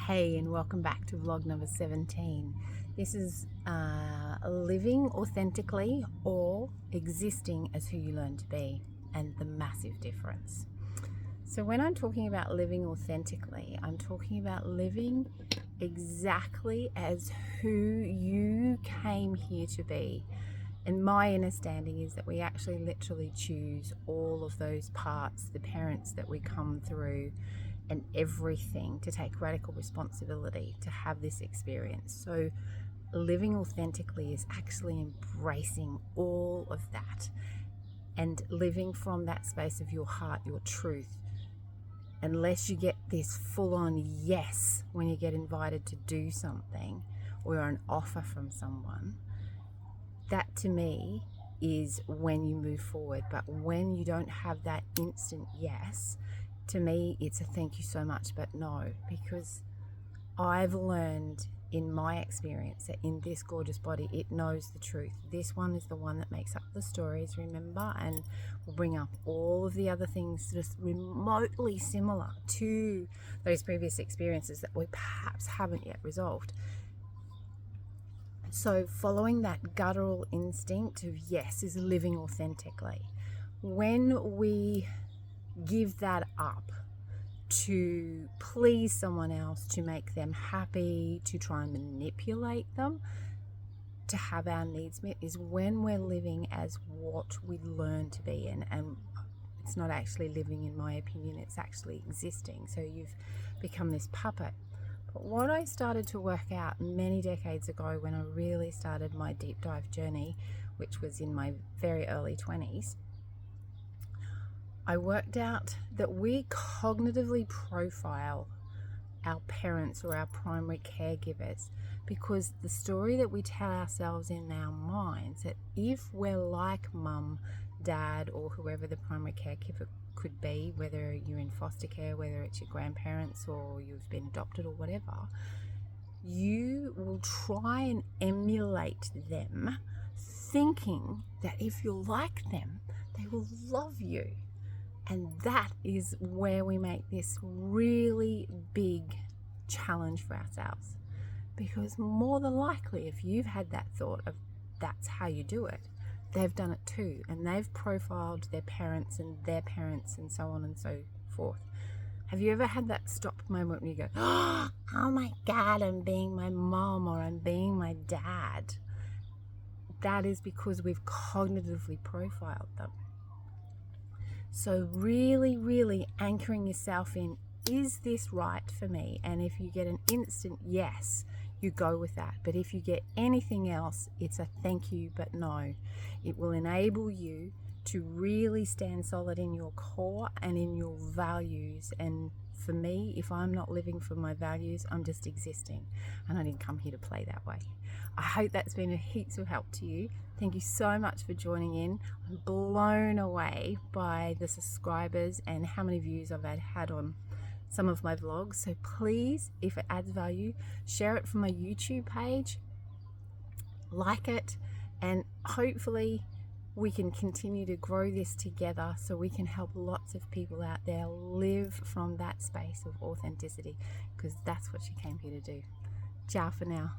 Hey, and welcome back to vlog number 17. This is living authentically or existing as who you learn to be, and the massive difference. So when I'm talking about living authentically, I'm talking about living exactly as who you came here to be. And my understanding is that we actually literally choose all of those parts, the parents that we come through, and everything, to take radical responsibility to have this experience. So living authentically is actually embracing all of that and living from that space of your heart, your truth. Unless you get this full-on yes when you get invited to do something or an offer from someone, that to me is when you move forward. But when you don't have that instant yes, to me it's a thank you so much but no, because I've learned in my experience that in this gorgeous body, it knows the truth. This one is the one that makes up the stories, remember, and will bring up all of the other things just remotely similar to those previous experiences that we perhaps haven't yet resolved. So following that guttural instinct of yes is living authentically. When we give that up to please someone else, to make them happy, to try and manipulate them, to have our needs met, is when we're living as what we learn to be. And it's not actually living, in my opinion, it's actually existing. So you've become this puppet. But what I started to work out many decades ago when I really started my deep dive journey, which was in my very early 20s, I worked out that we cognitively profile our parents or our primary caregivers because the story that we tell ourselves in our minds, that if we're like mum, dad, or whoever the primary caregiver could be, whether you're in foster care, whether it's your grandparents or you've been adopted or whatever, you will try and emulate them, thinking that if you're like them, they will love you. And that is where we make this really big challenge for ourselves. Because more than likely, if you've had that thought of that's how you do it, they've done it too. And they've profiled their parents and so on and so forth. Have you ever had that stop moment when you go, oh my God, I'm being my mom or I'm being my dad? That is because we've cognitively profiled them. So really, really anchoring yourself in, is this right for me? And if you get an instant yes, you go with that. But if you get anything else, it's a thank you, but no. It will enable you to really stand solid in your core and in your values. And for me, if I'm not living for my values, I'm just existing. And I didn't come here to play that way. I hope that's been a heaps of help to you. Thank you so much for joining in. I'm blown away by the subscribers and how many views I've had on some of my vlogs. So please, if it adds value, share it from my YouTube page, like it, and hopefully we can continue to grow this together so we can help lots of people out there live from that space of authenticity, because that's what you came here to do. Ciao for now.